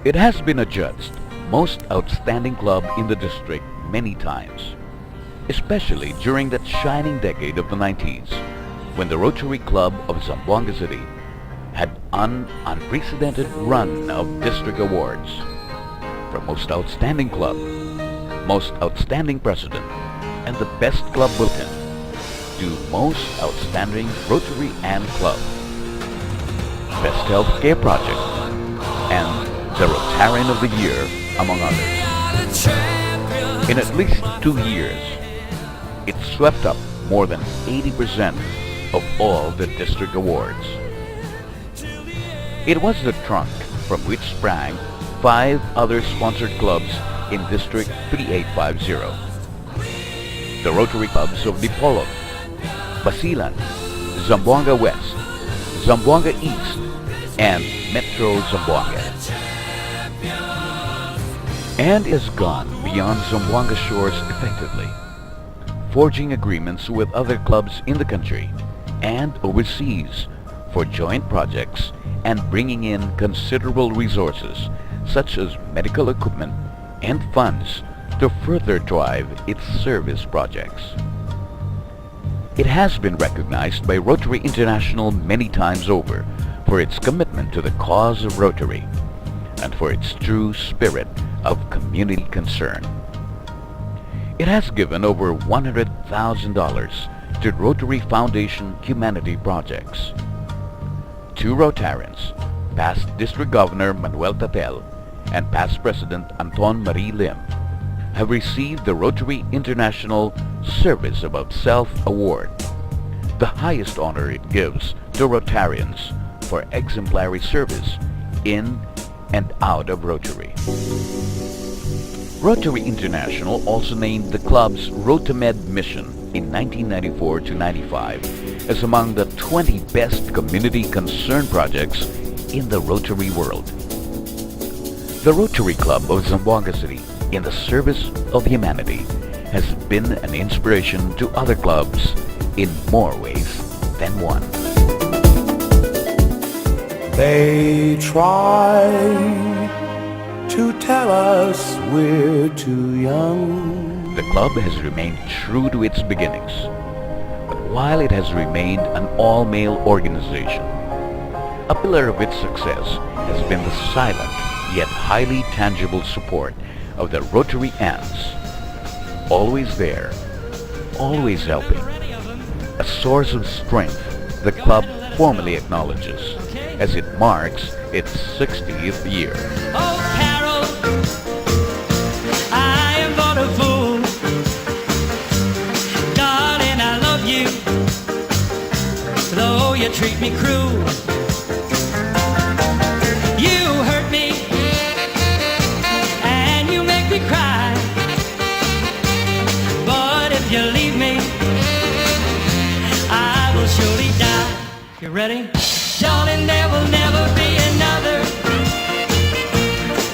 It has been adjudged most outstanding club in the district many times, especially during that shining decade of the 90s when the Rotary Club of Zamboanga City had an unprecedented run of district awards, from Most Outstanding Club, Most Outstanding President, and the Best Club Bulletin to Most Outstanding Rotary and Club, Best Healthcare Project, and the Rotarian of the Year, among others. In at least 2 years, it swept up more than 80% of all the district awards. It was the trunk from which sprang 5 other sponsored clubs in District 3850. The Rotary Clubs of Dipolog, Basilan, Zamboanga West, Zamboanga East, and Metro Zamboanga. And has gone beyond Zamboanga shores effectively, forging agreements with other clubs in the country and overseas for joint projects and bringing in considerable resources such as medical equipment and funds to further drive its service projects. It has been recognized by Rotary International many times over for its commitment to the cause of Rotary and for its true spirit of community concern. It has given over $100,000 to Rotary Foundation humanity projects. 2 Rotarians, past District Governor Manuel Tatel and past President Anton Marie Lim, have received the Rotary International Service Above Self Award, the highest honor it gives to Rotarians for exemplary service in and out of Rotary. Rotary International also named the club's Rotamed mission in 1994 to 95 as among the 20 best community concern projects in the Rotary world. The Rotary Club of Zamboanga City, in the service of humanity, has been an inspiration to other clubs in more ways than one. They try to tell us we're too young. The club has remained true to its beginnings, but while it has remained an all-male organization, a pillar of its success has been the silent yet highly tangible support of the Rotary ants. Always there, always helping. A source of strength the club formally acknowledges as it marks its 60th year. Oh, Carol, I am but a fool. Darling, I love you, though you treat me cruel. You hurt me, and you make me cry. But if you leave me, I will surely die. You ready? Darling, there will never be another,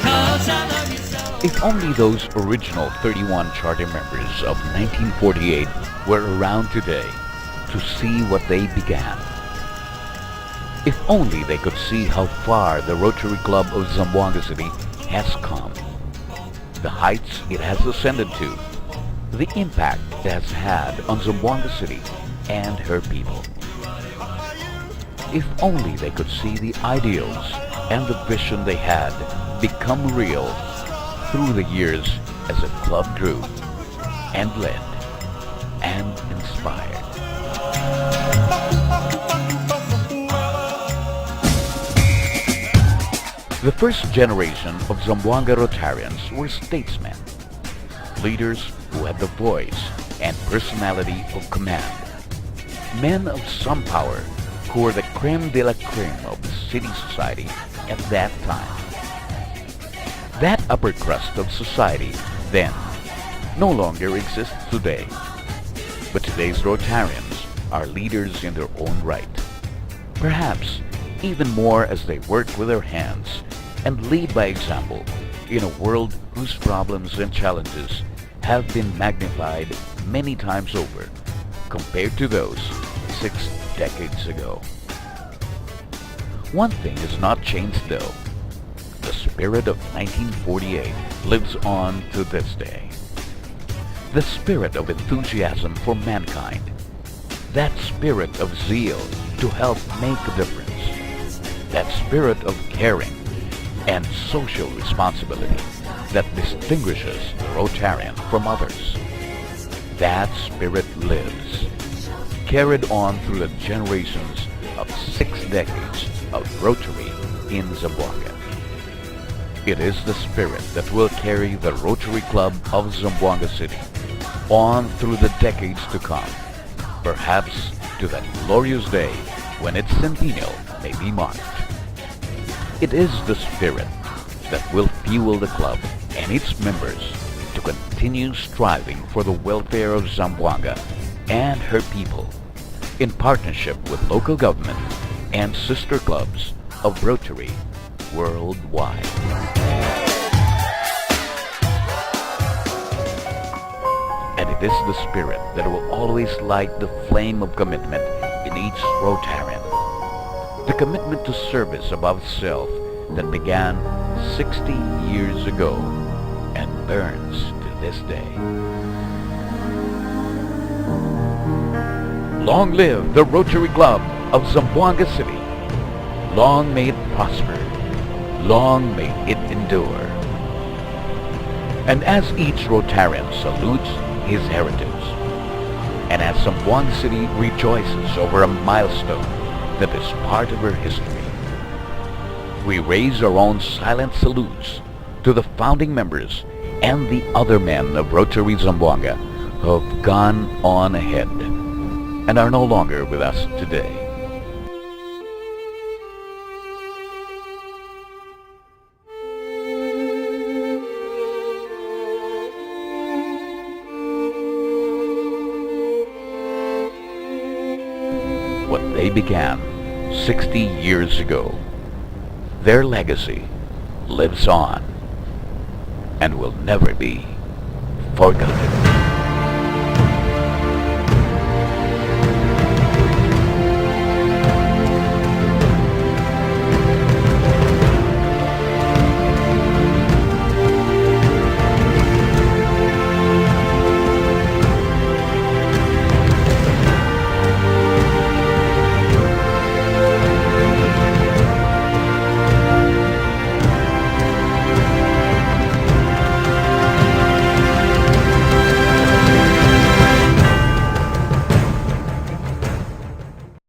'cause I love you so. If only those original 31 charter members of 1948 were around today to see what they began. If only they could see how far the Rotary Club of Zamboanga City has come, the heights it has ascended to, the impact it has had on Zamboanga City and her people. If only they could see the ideals and the vision they had become real through the years as the club grew and led and inspired. The first generation of Zamboanga Rotarians were statesmen, leaders who had the voice and personality of command, men of some power who were the creme de la creme of the city society at that time. That upper crust of society then no longer exists today, but today's Rotarians are leaders in their own right, perhaps even more as they work with their hands and lead by example in a world whose problems and challenges have been magnified many times over compared to those 6 decades ago. One thing has not changed though: the spirit of 1948 lives on to this day. The spirit of enthusiasm for mankind. That spirit of zeal to help make a difference. That spirit of caring and social responsibility that distinguishes the Rotarian from others. That spirit lives, carried on through the generations of 6 decades of Rotary in Zamboanga. It is the spirit that will carry the Rotary Club of Zamboanga City on through the decades to come, perhaps to that glorious day when its centennial may be marked. It is the spirit that will fuel the club and its members to continue striving for the welfare of Zamboanga and her people in partnership with local government and sister clubs of Rotary worldwide. And it is the spirit that will always light the flame of commitment in each Rotarian. The commitment to service above self that began 60 years ago and burns to this day. Long live the Rotary Club of Zamboanga City. Long may it prosper. Long may it endure. And as each Rotarian salutes his heritage, and as Zamboanga City rejoices over a milestone that is part of her history, we raise our own silent salutes to the founding members and the other men of Rotary Zamboanga who have gone on ahead and are no longer with us today. What they began 60 years ago, their legacy lives on and will never be forgotten.